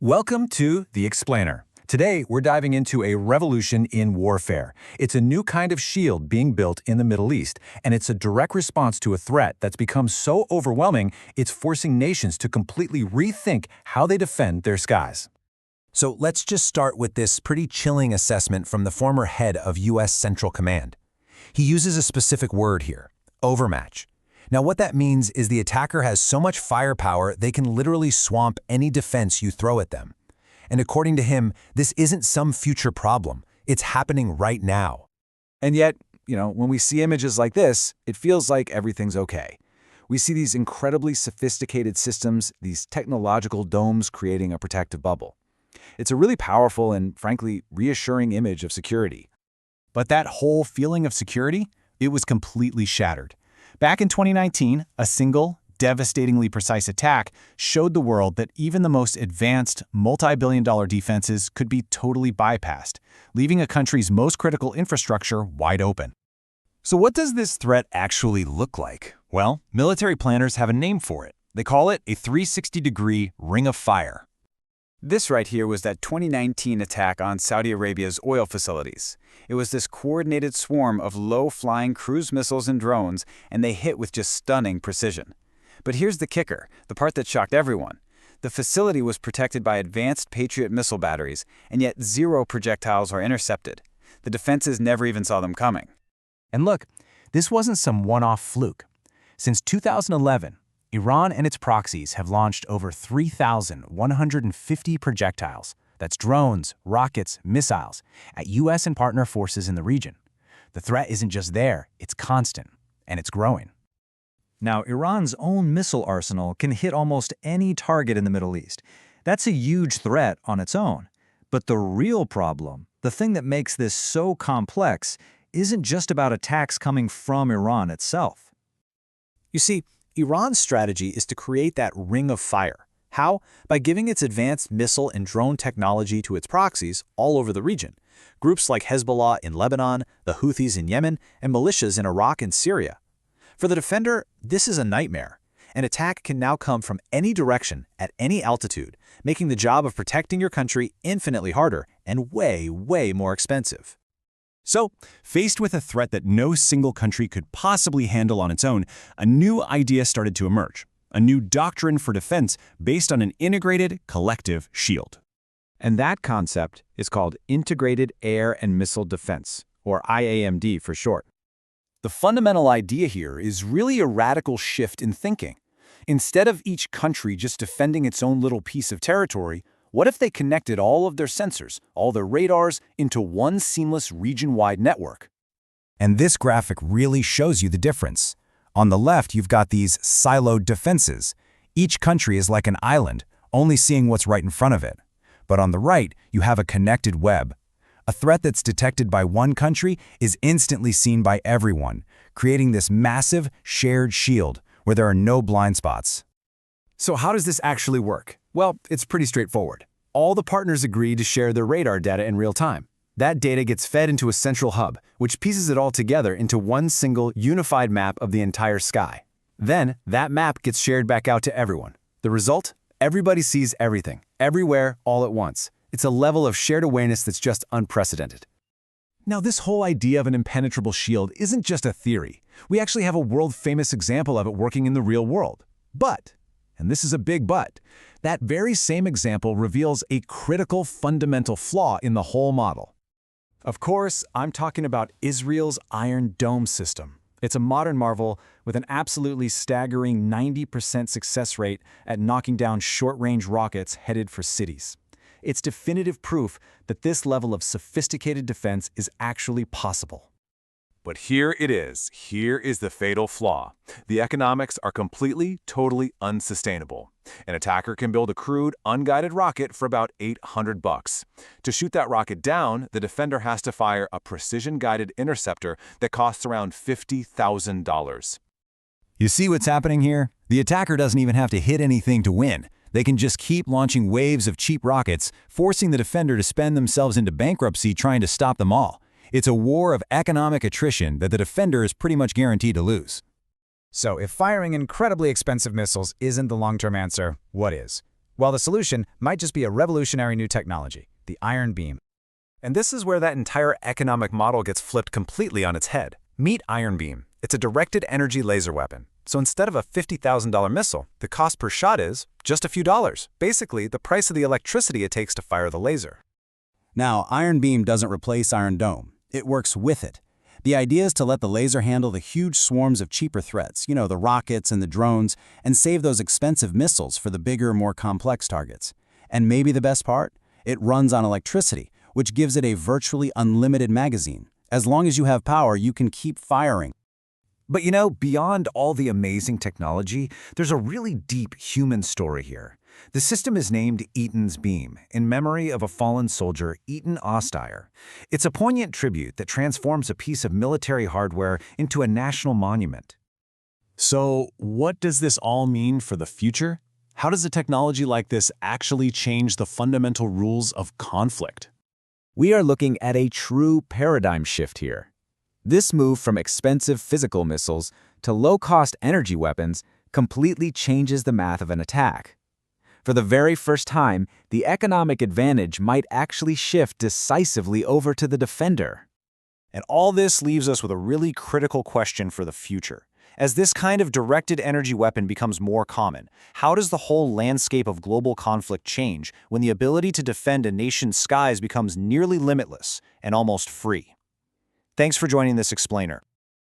Welcome to The Explainer. Today, we're diving into a revolution in warfare. It's a new kind of shield being built in the Middle East, and it's a direct response to a threat that's become so overwhelming, it's forcing nations to completely rethink how they defend their skies. So let's just start with this pretty chilling assessment from the former head of U.S. Central Command. He uses a specific word here, overmatch. Now what that means is the attacker has so much firepower they can literally swamp any defense you throw at them. And according to him, this isn't some future problem. It's happening right now. And yet, when we see images like this, it feels like everything's okay. We see these incredibly sophisticated systems, these technological domes creating a protective bubble. It's a really powerful and, frankly, reassuring image of security. But that whole feeling of security, it was completely shattered. Back in 2019, a single, devastatingly precise attack showed the world that even the most advanced, multi-billion-dollar defenses could be totally bypassed, leaving a country's most critical infrastructure wide open. So what does this threat actually look like? Well, military planners have a name for it. They call it a 360-degree ring of fire. This right here was that 2019 attack on Saudi Arabia's oil facilities. It was this coordinated swarm of low-flying cruise missiles and drones, and they hit with just stunning precision. But here's the kicker, the part that shocked everyone. The facility was protected by advanced Patriot missile batteries, and yet zero projectiles are intercepted. The defenses never even saw them coming. And look, this wasn't some one-off fluke. Since 2011, Iran and its proxies have launched over 3,150 projectiles, that's drones, rockets, missiles, at U.S. and partner forces in the region. The threat isn't just there, it's constant, and it's growing. Now, Iran's own missile arsenal can hit almost any target in the Middle East. That's a huge threat on its own. But the real problem, the thing that makes this so complex, isn't just about attacks coming from Iran itself. You see, Iran's strategy is to create that ring of fire. How? By giving its advanced missile and drone technology to its proxies all over the region. Groups like Hezbollah in Lebanon, the Houthis in Yemen, and militias in Iraq and Syria. For the defender, this is a nightmare. An attack can now come from any direction, at any altitude, making the job of protecting your country infinitely harder and way, way more expensive. So, faced with a threat that no single country could possibly handle on its own, a new idea started to emerge, a new doctrine for defense based on an integrated, collective shield. And that concept is called Integrated Air and Missile Defense, or IAMD for short. The fundamental idea here is really a radical shift in thinking. Instead of each country just defending its own little piece of territory, what if they connected all of their sensors, all their radars, into one seamless region-wide network? And this graphic really shows you the difference. On the left, you've got these siloed defenses. Each country is like an island, only seeing what's right in front of it. But on the right, you have a connected web. A threat that's detected by one country is instantly seen by everyone, creating this massive, shared shield where there are no blind spots. So how does this actually work? Well, it's pretty straightforward. All the partners agree to share their radar data in real time. That data gets fed into a central hub, which pieces it all together into one single, unified map of the entire sky. Then, that map gets shared back out to everyone. The result? Everybody sees everything, everywhere, all at once. It's a level of shared awareness that's just unprecedented. Now, this whole idea of an impenetrable shield isn't just a theory. We actually have a world-famous example of it working in the real world. But, and this is a big but, that very same example reveals a critical fundamental flaw in the whole model. Of course, I'm talking about Israel's Iron Dome system. It's a modern marvel with an absolutely staggering 90% success rate at knocking down short-range rockets headed for cities. It's definitive proof that this level of sophisticated defense is actually possible. But here it is. Here is the fatal flaw. The economics are completely, totally unsustainable. An attacker can build a crude, unguided rocket for about $800. To shoot that rocket down, the defender has to fire a precision-guided interceptor that costs around $50,000. You see what's happening here? The attacker doesn't even have to hit anything to win. They can just keep launching waves of cheap rockets, forcing the defender to spend themselves into bankruptcy trying to stop them all. It's a war of economic attrition that the defender is pretty much guaranteed to lose. So if firing incredibly expensive missiles isn't the long-term answer, what is? while the solution might just be a revolutionary new technology, the iron beam. And this is where that entire economic model gets flipped completely on its head. Meet Iron Beam. It's a directed energy laser weapon. So instead of a $50,000 missile, the cost per shot is just a few dollars. Basically, the price of the electricity it takes to fire the laser. Now, Iron Beam doesn't replace Iron Dome. It works with it. The idea is to let the laser handle the huge swarms of cheaper threats, the rockets and the drones, and save those expensive missiles for the bigger, more complex targets. And maybe the best part? It runs on electricity, which gives it a virtually unlimited magazine. As long as you have power, you can keep firing. But beyond all the amazing technology, there's a really deep human story here. The system is named Eaton's Beam, in memory of a fallen soldier, Eaton Osteyer. It's a poignant tribute that transforms a piece of military hardware into a national monument. So, what does this all mean for the future? How does a technology like this actually change the fundamental rules of conflict? We are looking at a true paradigm shift here. This move from expensive physical missiles to low-cost energy weapons completely changes the math of an attack. For the very first time, the economic advantage might actually shift decisively over to the defender. And all this leaves us with a really critical question for the future. As this kind of directed energy weapon becomes more common, how does the whole landscape of global conflict change when the ability to defend a nation's skies becomes nearly limitless and almost free? Thanks for joining this explainer.